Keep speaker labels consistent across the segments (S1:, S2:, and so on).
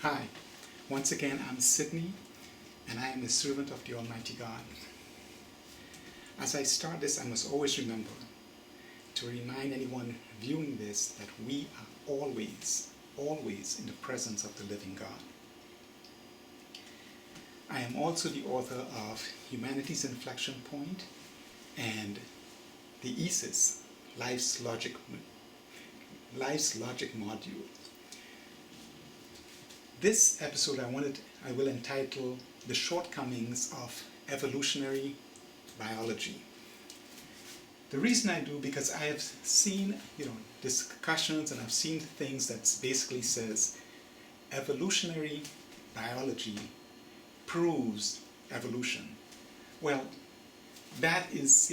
S1: Hi, once again I'm Sydney and I am a servant of the Almighty God. As I start this, I must always remember to remind anyone viewing this that we are always in the presence of the living God. I am also the author of Humanity's Inflection Point and the ESIS, Life's Logic module. This episode I will entitle The Shortcomings of Evolutionary Biology. The reason I do, because I have seen discussions and I've seen things that basically says evolutionary biology proves evolution. Well, that is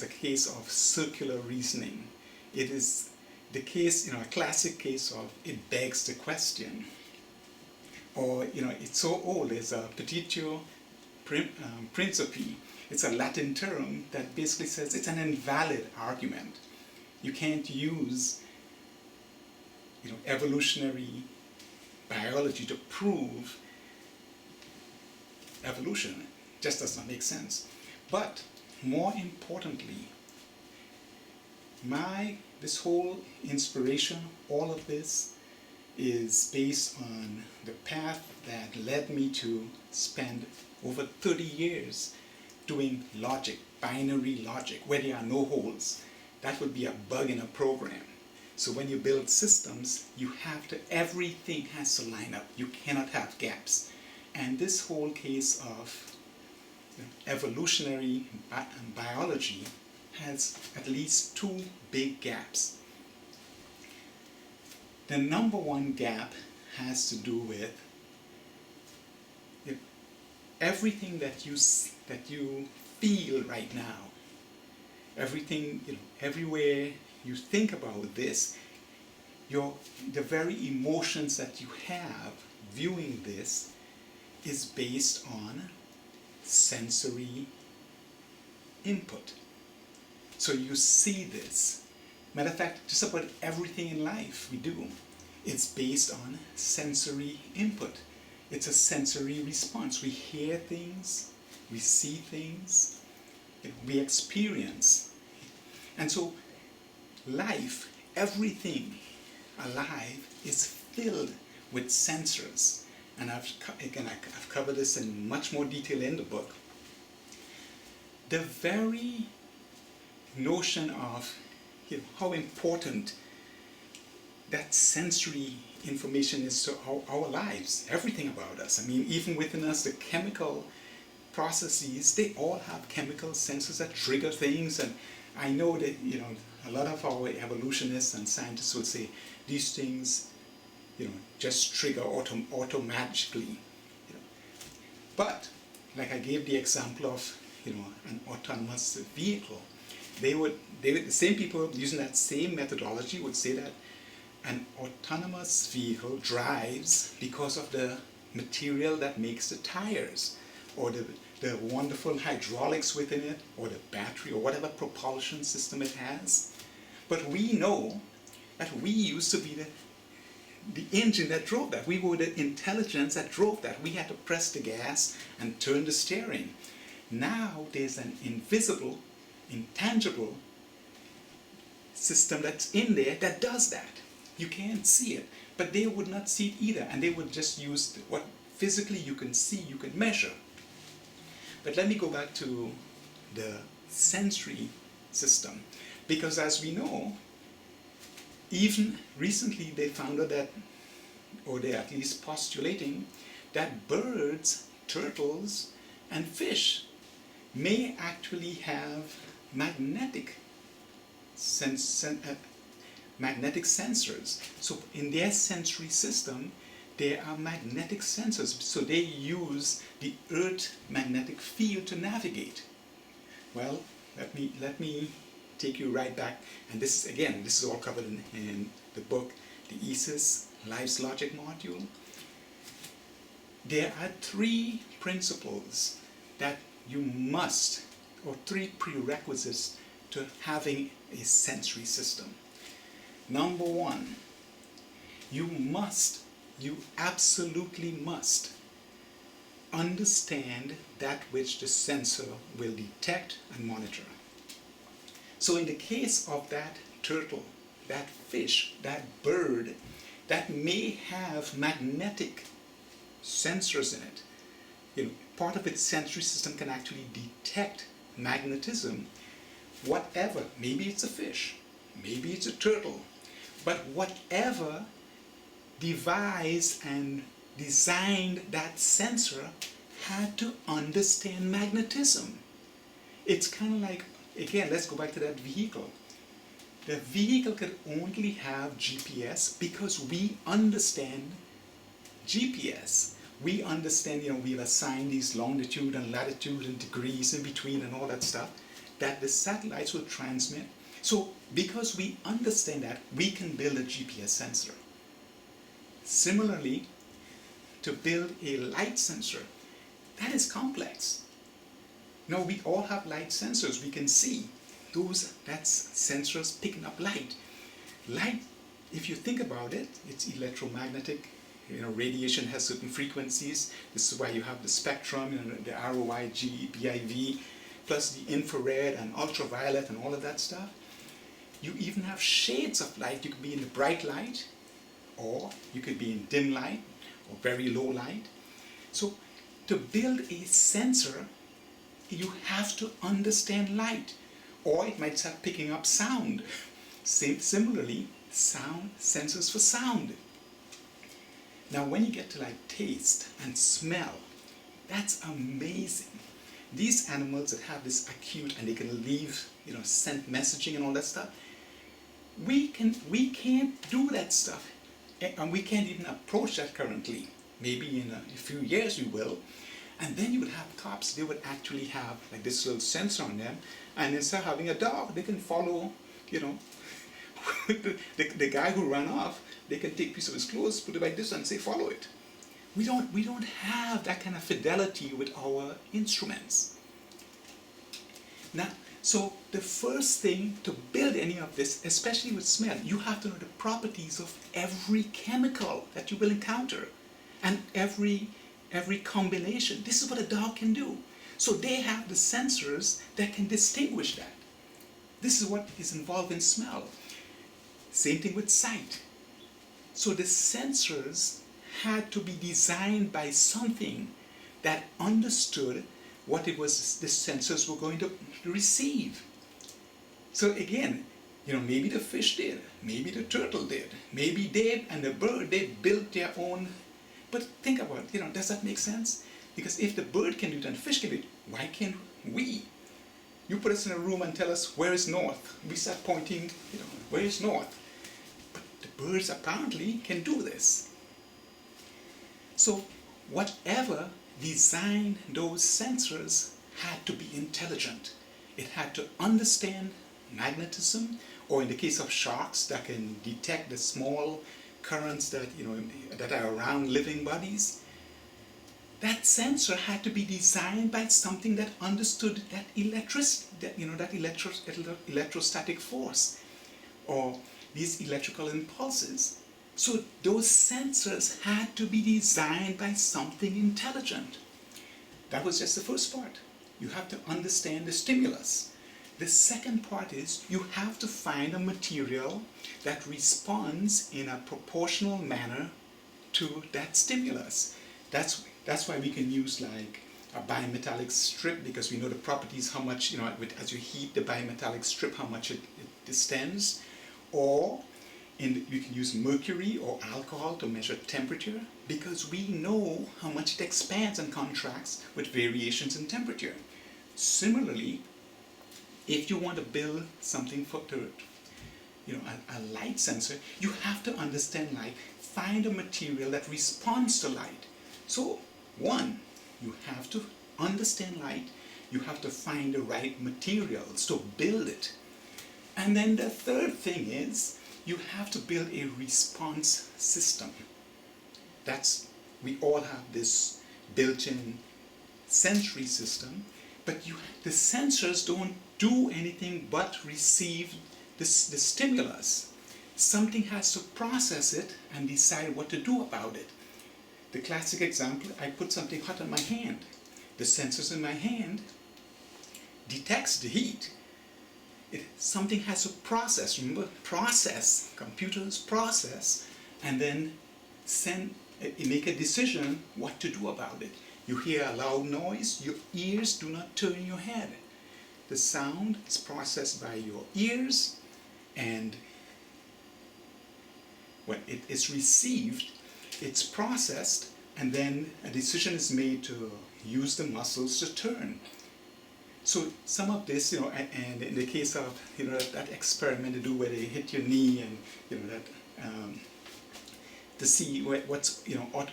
S1: a case of circular reasoning. It is the case, a classic case of it begs the question. Or, it's so old, it's a petitio, principii. It's a Latin term that basically says it's an invalid argument. You can't use, evolutionary biology to prove evolution. It just does not make sense. But more importantly, this whole inspiration, all of this, is based on the path that led me to spend over 30 years doing logic, binary logic, where there are no holes. That would be a bug in a program. So when you build systems, everything has to line up. You cannot have gaps. And this whole case of evolutionary biology has at least two big gaps. The number one gap has to do with everything that you feel right now. Everything, everywhere you think about this, the very emotions that you have viewing this is based on sensory input. So you see this. Matter of fact, just about everything in life we do, it's based on sensory input. It's a sensory response. We hear things, we see things, we experience. And so life, everything alive is filled with sensors. And I've covered this in much more detail in the book. The very notion of how important that sensory information is to our lives, everything about us. I mean, even within us, the chemical processes, they all have chemical sensors that trigger things. And I know that, a lot of our evolutionists and scientists would say these things, just trigger automatically. But, like I gave the example of, an autonomous vehicle, the same people using that same methodology would say that an autonomous vehicle drives because of the material that makes the tires, or the wonderful hydraulics within it, or the battery, or whatever propulsion system it has. But we know that we used to be the engine that drove that. We were the intelligence that drove that. We had to press the gas and turn the steering. Now there's an invisible, intangible system that's in there that does that. You can't see it, but they would not see it either, and they would just use what physically you can see, you can measure. But let me go back to the sensory system, because as we know, even recently they found out that, or they're at least postulating, that birds, turtles, and fish may actually have magnetic sensors. So in their sensory system, there are magnetic sensors. So they use the Earth magnetic field to navigate. Well, let me take you right back. And this is all covered in the book, the ESIS, Life's Logic module. There are three principles that you must, or three prerequisites to having a sensory system. Number one, you must you absolutely must understand that which the sensor will detect and monitor. So in the case of that turtle, that fish, that bird, that may have magnetic sensors in it, part of its sensory system can actually detect magnetism, whatever, maybe it's a fish, maybe it's a turtle, but whatever devised and designed that sensor had to understand magnetism. It's kind of like, again, let's go back to that vehicle. The vehicle could only have GPS because we understand GPS. We understand, we've assigned these longitude and latitude and degrees in between and all that stuff that the satellites will transmit. So because we understand that, we can build a GPS sensor. Similarly, to build a light sensor, that is complex. Now we all have light sensors. We can see that's sensors picking up light. Light, if you think about it, it's electromagnetic. Radiation has certain frequencies. This is why you have the spectrum, the ROI, G, BIV, plus the infrared and ultraviolet and all of that stuff. You even have shades of light. You could be in the bright light, or you could be in dim light, or very low light. So to build a sensor, you have to understand light, or it might start picking up sound. Similarly, sound, sensors for sound. Now when you get to like taste and smell, that's amazing. These animals that have this acute and they can leave, scent messaging and all that stuff, we can't do that stuff, and we can't even approach that currently. Maybe in a few years we will. And then you would have cops, they would actually have like this little sensor on them, and instead of having a dog, they can follow, the guy who ran off, they can take a piece of his clothes, put it like this and say, follow it. We don't have that kind of fidelity with our instruments. Now, so the first thing to build any of this, especially with smell, you have to know the properties of every chemical that you will encounter, and every combination. This is what a dog can do. So they have the sensors that can distinguish that. This is what is involved in smell. Same thing with sight. So the sensors had to be designed by something that understood what it was the sensors were going to receive. So again, maybe the fish did, maybe the turtle did, maybe they and the bird, they built their own. But think about it, does that make sense? Because if the bird can do it and the fish can do it, why can't we? You put us in a room and tell us where is north. We start pointing, where is north? But the birds apparently can do this. So whatever designed those sensors had to be intelligent. It had to understand magnetism, or in the case of sharks, that can detect the small currents that that are around living bodies. That sensor had to be designed by something that understood that electrostatic force, or these electrical impulses. So those sensors had to be designed by something intelligent. That was just the first part. You have to understand the stimulus. The second part is you have to find a material that responds in a proportional manner to that stimulus. That's why we can use like a bimetallic strip, because we know the properties, how much, as you heat the bimetallic strip, how much it distends. Or you can use mercury or alcohol to measure temperature, because we know how much it expands and contracts with variations in temperature. Similarly, if you want to build something for a light sensor, you have to understand light, find a material that responds to light. So one, you have to understand light, you have to find the right materials to build it. And then the third thing is, you have to build a response system. We all have this built-in sensory system, but the sensors don't do anything but receive the stimulus. something has to process it and decide what to do about it. The classic example, I put something hot on my hand. The sensors in my hand detects the heat. Something has to process, remember, process, computers process, and then make a decision what to do about it. You hear a loud noise, your ears do not turn your head. The sound is processed by your ears, and when it is received, it's processed, and then a decision is made to use the muscles to turn. So some of this, and in the case of, that experiment they do where they hit your knee and, to see what's,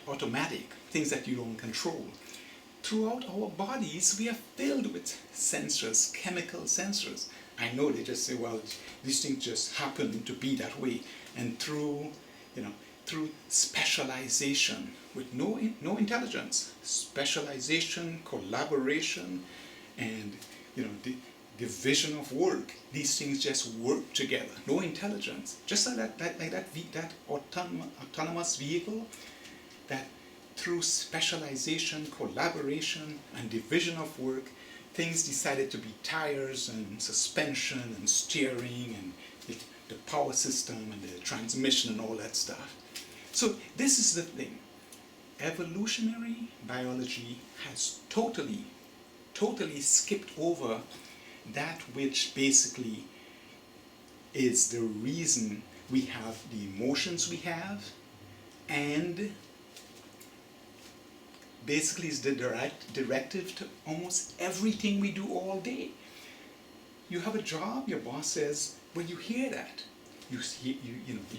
S1: automatic, things that you don't control. Throughout our bodies, we are filled with sensors, chemical sensors. I know they just say, well, these things just happen to be that way. And through specialization with no intelligence, specialization, collaboration, and division of work, these things just work together. No intelligence. Just like that autonomous vehicle, that through specialization, collaboration, and division of work, things decided to be tires and suspension and steering and the power system and the transmission and all that stuff. So this is the thing. Evolutionary biology has totally skipped over that which basically is the reason we have the emotions we have, and basically is the directive to almost everything we do all day. You have a job, your boss says, well, you hear that. You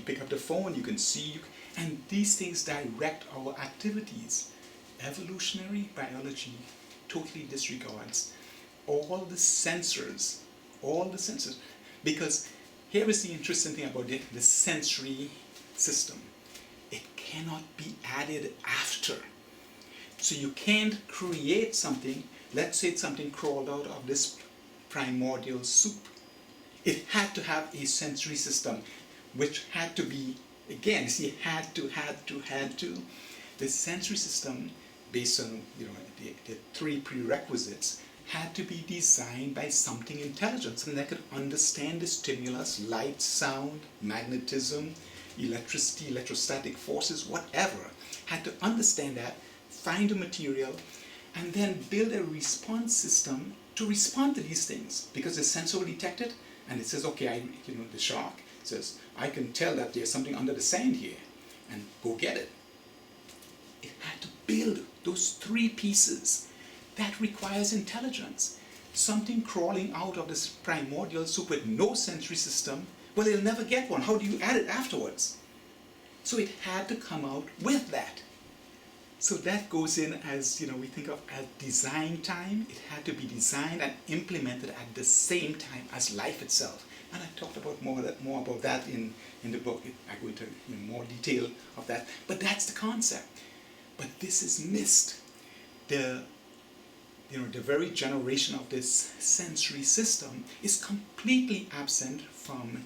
S1: pick up the phone, you can see, and these things direct our activities. Evolutionary biology totally disregards all the sensors, because here is the interesting thing about the sensory system. It cannot be added after. So you can't create something, let's say something crawled out of this primordial soup. It had to have a sensory system, which had to be, again, see, had to. The sensory system, based on the three prerequisites, had to be designed by something intelligent, something that could understand the stimulus, light, sound, magnetism, electricity, electrostatic forces, whatever. Had to understand that, find the material, and then build a response system to respond to these things, because the sensor will detect it, and it says, okay, the shark says, I can tell that there's something under the sand here, and go get it. It had to build those three pieces. That requires intelligence. Something crawling out of this primordial soup with no sensory system, well, it'll never get one. How do you add it afterwards? So it had to come out with that. So that goes in as, we think of as design time. It had to be designed and implemented at the same time as life itself. And I talked about more about that in the book. I go into more detail of that. But that's the concept. But this is missed. The very generation of this sensory system is completely absent from,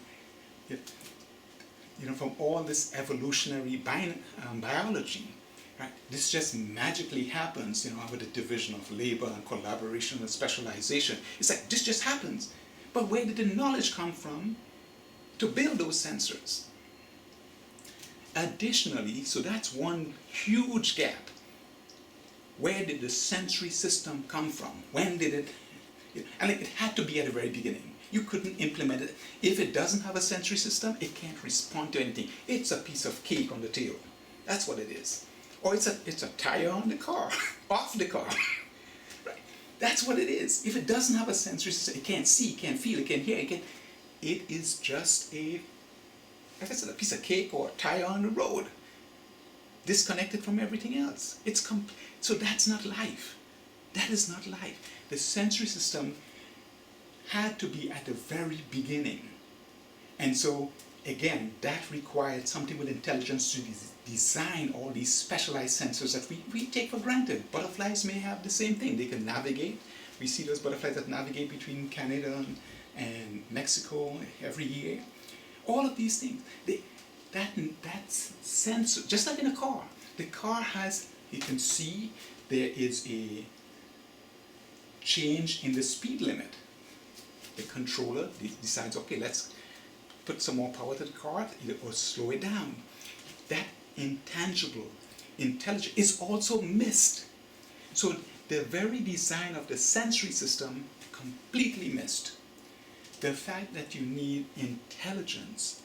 S1: from all this evolutionary biology. Right? This just magically happens, with the division of labor and collaboration and specialization. It's like this just happens. But where did the knowledge come from to build those sensors? Additionally, so that's one huge gap. Where did the sensory system come from? When did it? And it had to be at the very beginning. You couldn't implement it. If it doesn't have a sensory system, it can't respond to anything. It's a piece of cake on the table. That's what it is. Or it's a tire on the car, off the car. Right? That's what it is. If it doesn't have a sensory system, it can't see, it can't feel, it can't hear, it is just like I said, a piece of cake or a tire on the road, disconnected from everything else. So that's not life. That is not life. The sensory system had to be at the very beginning. And so, again, that required something with intelligence to design all these specialized sensors that we take for granted. Butterflies may have the same thing. They can navigate. We see those butterflies that navigate between Canada and Mexico every year. All of these things, that's sensor, just like in a car. The car has, you can see there is a change in the speed limit. The controller decides, okay, let's put some more power to the car or slow it down. That intangible intelligence is also missed. So the very design of the sensory system completely missed. The fact that you need intelligence.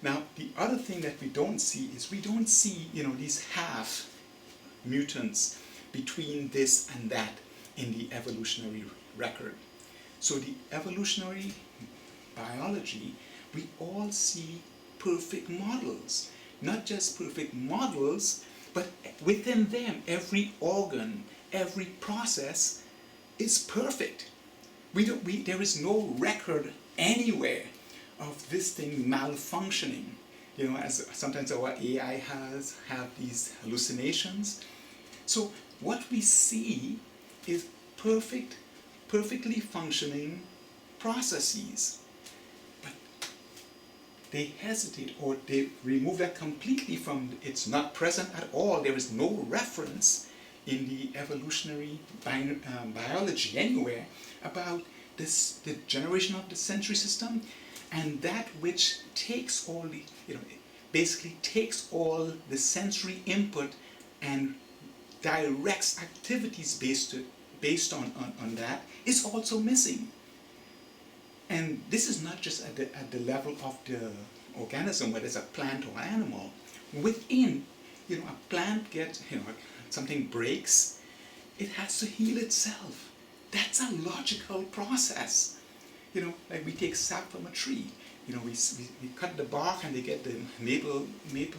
S1: Now, the other thing that we don't see is we don't see, these half mutants between this and that in the evolutionary record. So the evolutionary biology, we all see perfect models. Not just perfect models, but within them, every organ, every process is perfect. There is no record anywhere of this thing malfunctioning. As sometimes our AI have these hallucinations. So what we see is perfectly functioning processes. But they hesitate, or they remove that completely from, it's not present at all. There is no reference in the evolutionary biology anywhere about this, the generation of the sensory system, and that which takes all the, basically takes all the sensory input and directs activities based on that, is also missing. And this is not just at the level of the organism, whether it's a plant or animal. Within, a plant gets, something breaks, it has to heal itself. That's a logical process. Like we take sap from a tree. We cut the bark and they get the maple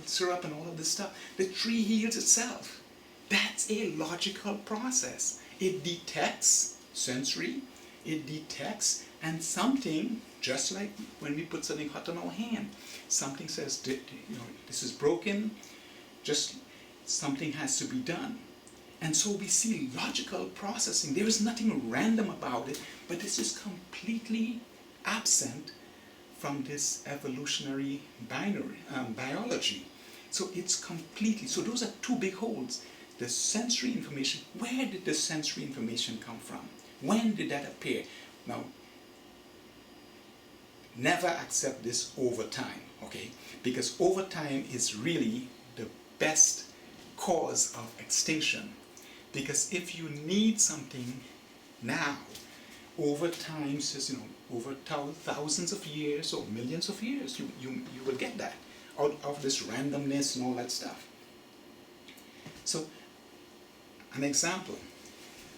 S1: syrup and all of this stuff. The tree heals itself. That's a logical process. It detects sensory, it detects, and something, just like when we put something hot on our hand, something says, this is broken, just something has to be done. And so we see logical processing. There is nothing random about it, but this is completely absent from this evolutionary biology. So it's completely, so those are two big holes. The sensory information, where did the sensory information come from? When did that appear? Now, never accept this over time, okay? Because over time is really the best cause of extinction. Because if you need something now, over time, over thousands of years or millions of years, you will get that out of this randomness and all that stuff. So, an example.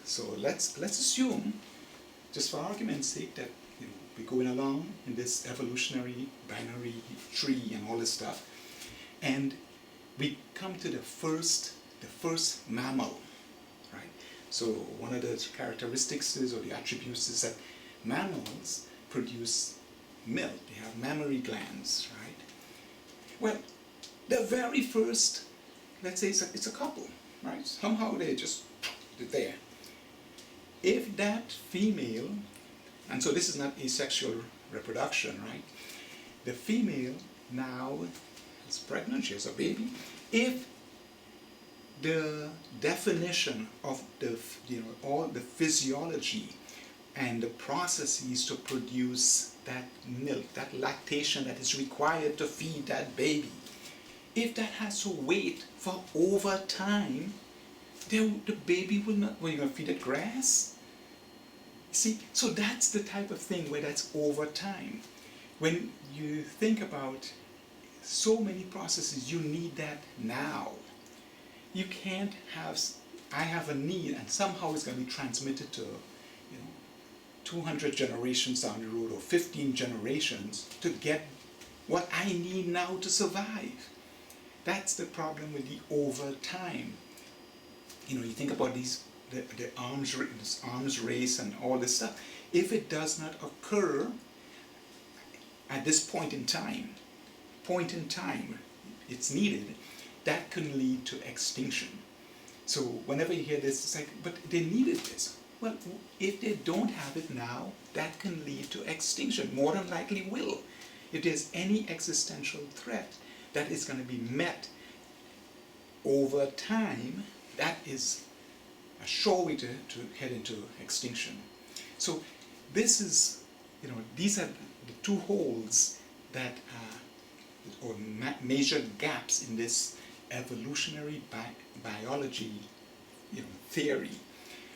S1: So let's assume, just for argument's sake, that we're going along in this evolutionary binary tree and all this stuff, and we come to the first mammal, right? So one of the characteristics or the attributes is that mammals produce milk. They have mammary glands, right? Well, the very first, let's say it's a couple, right? Somehow they're there. If that female, and so this is not asexual reproduction, right? The female now is pregnant, she has a baby. If the definition of the, all the physiology and the processes to produce that milk, that lactation that is required to feed that baby, if that has to wait for over time, then the baby will not, you're going to feed it grass? See, so that's the type of thing where that's over time. When you think about so many processes, you need that now. You can't have, I have a need and somehow it's going to be transmitted to 200 generations down the road or 15 generations to get what I need now to survive. That's the problem with the over time. You think about these, the arms race and all this stuff. If it does not occur at this point in time, it's needed, that can lead to extinction. So whenever you hear this, it's like, but they needed this. Well, if they don't have it now, that can lead to extinction, more than likely will. if there's any existential threat that is going to be met over time, that is a sure way to head into extinction. So this is, these are the two holes that or major gaps in this evolutionary biology theory,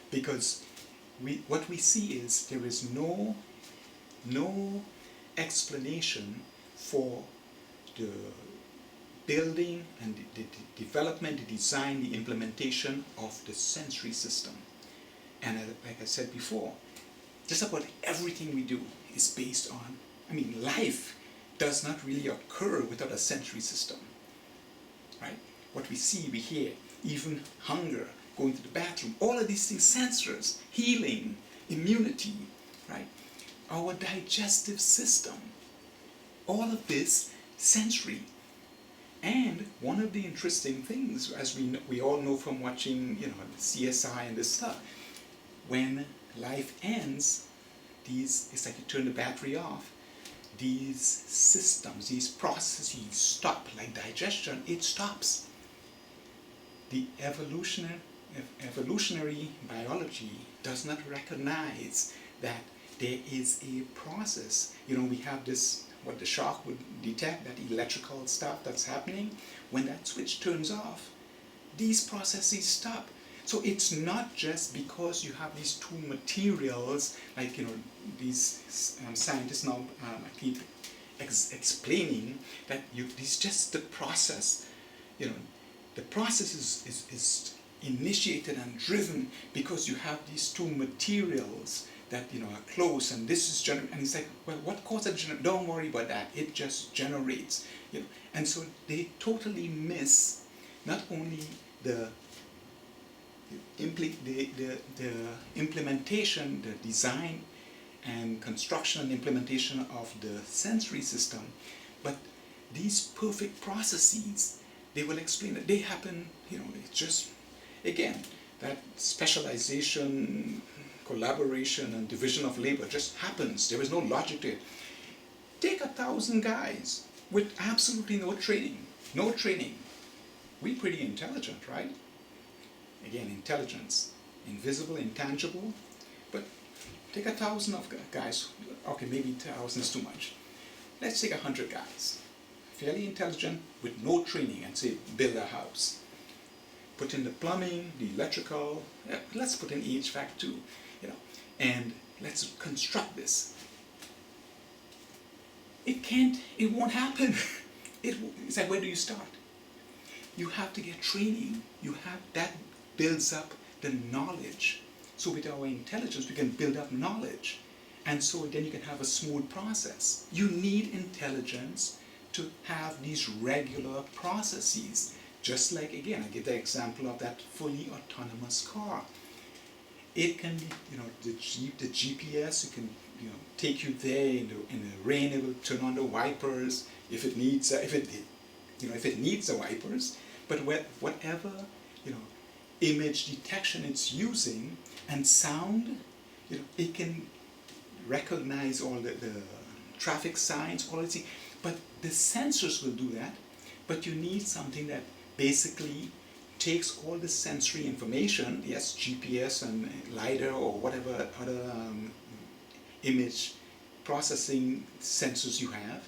S1: because what we see is there is no explanation for the building and the development, the design, the implementation of the sensory system. And like I said before, just about everything we do is based on, life does not really occur without a sensory system, right? What we see, we hear, even hunger, going to the bathroom, all of these things, sensors, healing, immunity, right? Our digestive system, all of this sensory. And one of the interesting things, as we all know from watching, CSI and this stuff, when life ends, it's like you turn the battery off, these systems, these processes stop, like digestion, it stops. The evolutionary biology does not recognize that there is a process. We have this, what the shark would detect, that electrical stuff that's happening. When that switch turns off, these processes stop. So it's not just because you have these two materials, like these scientists now keep explaining that it's just the process. The process is initiated and driven because you have these two materials that are close, and this is and it's like, well, what causes it? Don't worry about that. It just generates. And so they totally miss not only the implementation, the design and construction and implementation of the sensory system, but these perfect processes, they will explain that they happen, it's just, again, that specialization, collaboration and division of labor just happens. There is no logic to it. Take 1,000 guys with absolutely no training. We're pretty intelligent, right? Again, intelligence, invisible, intangible, but take 1,000 of guys, okay, maybe 1,000 is too much. Let's take 100 guys, fairly intelligent, with no training, and say, build a house. Put in the plumbing, the electrical, let's put in HVAC too, and let's construct this. It won't happen. It's like, where do you start? You have to get training. That builds up the knowledge. So with our intelligence, we can build up knowledge. And so then you can have a smooth process. You need intelligence to have these regular processes. Just like, again, I give the example of that fully autonomous car. It can be, the GPS, it can, take you there in the rain. It will turn on the wipers if it needs, if it needs the wipers. But whatever, image detection it's using, and sound, it can recognize all the traffic signs, all these. But the sensors will do that. But you need something that basically takes all the sensory information, yes, GPS and LiDAR or whatever other image processing sensors you have,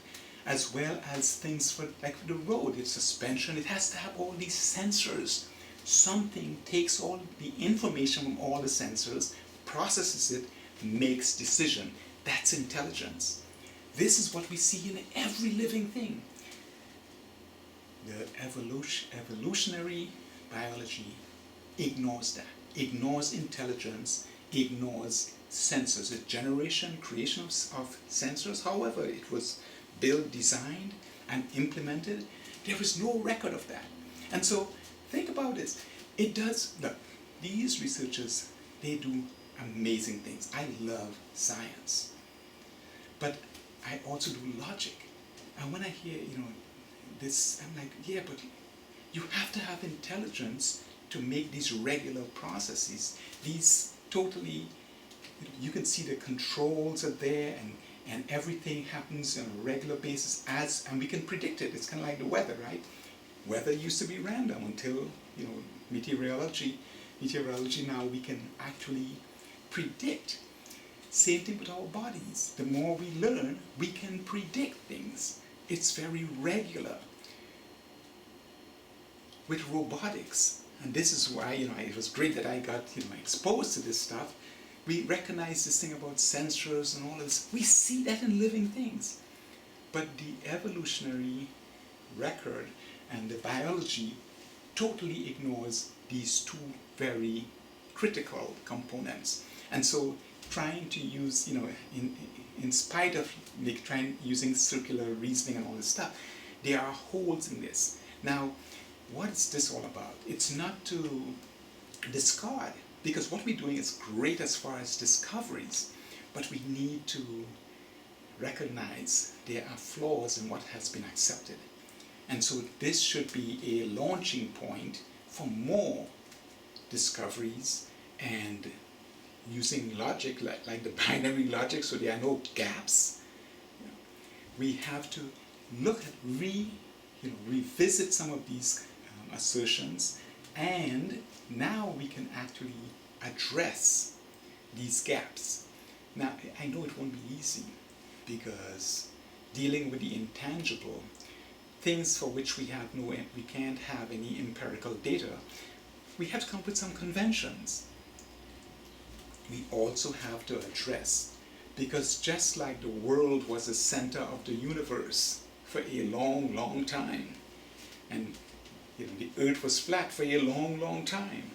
S1: as well as things for like the road, its suspension. It has to have all these sensors. Something takes all the information from all the sensors, processes it, makes decision. That's intelligence. This is what we see in every living thing. The evolutionary biology ignores that, ignores intelligence, ignores sensors. The generation, creation of sensors, however it was built, designed, and implemented, there is no record of that. And so, think about this. It does, look, these researchers, they do amazing things. I love science. But I also do logic. And when I hear, this, I'm like, yeah, but you have to have intelligence to make these regular processes. These totally, you can see the controls are there, and and everything happens on a regular basis and we can predict it. It's kind of like the weather, right? Weather used to be random until, meteorology now we can actually predict. Same thing with our bodies. The more we learn, we can predict things. It's very regular. With robotics, and this is why, it was great that I got, exposed to this stuff. We recognize this thing about sensors and all this. We see that in living things. But the evolutionary record and the biology totally ignores these two very critical components. And so trying to use, in spite of using circular reasoning and all this stuff, there are holes in this. Now, what is this all about? It's not to discard, because what we're doing is great as far as discoveries, but we need to recognize there are flaws in what has been accepted. And so this should be a launching point for more discoveries and using logic like the binary logic, so there are no gaps. We have to look at revisit some of these assertions, and now we can actually address these gaps. Now, I know it won't be easy, because dealing with the intangible, things for which we can't have any empirical data, we have to come up with some conventions. We also have to address, because just like the world was the center of the universe for a long, long time, and the earth was flat for a long, long time,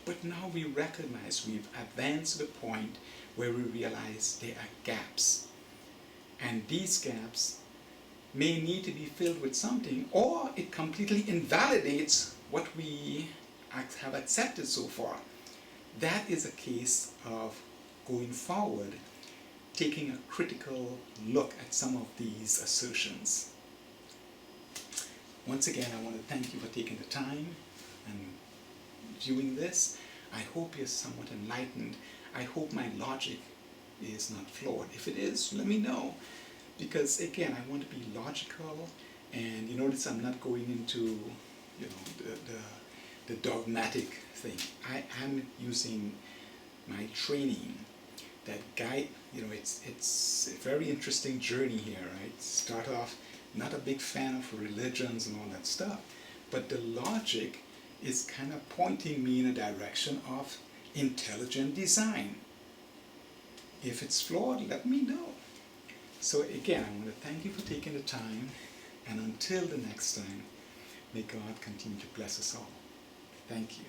S1: but now we recognize we've advanced to the point where we realize there are gaps, and these gaps may need to be filled with something, or it completely invalidates what we have accepted so far. That is a case of going forward, taking a critical look at some of these assertions. Once again, I want to thank you for taking the time and viewing this. I hope you're somewhat enlightened. I hope my logic is not flawed. If it is, let me know. Because again, I want to be logical, and you notice I'm not going into the dogmatic thing. I am using my training that guide. It's a very interesting journey here, right? Start off not a big fan of religions and all that stuff, but the logic is kind of pointing me in a direction of intelligent design. If it's flawed, let me know. So again, I want to thank you for taking the time, and until the next time, may God continue to bless us all. Thank you.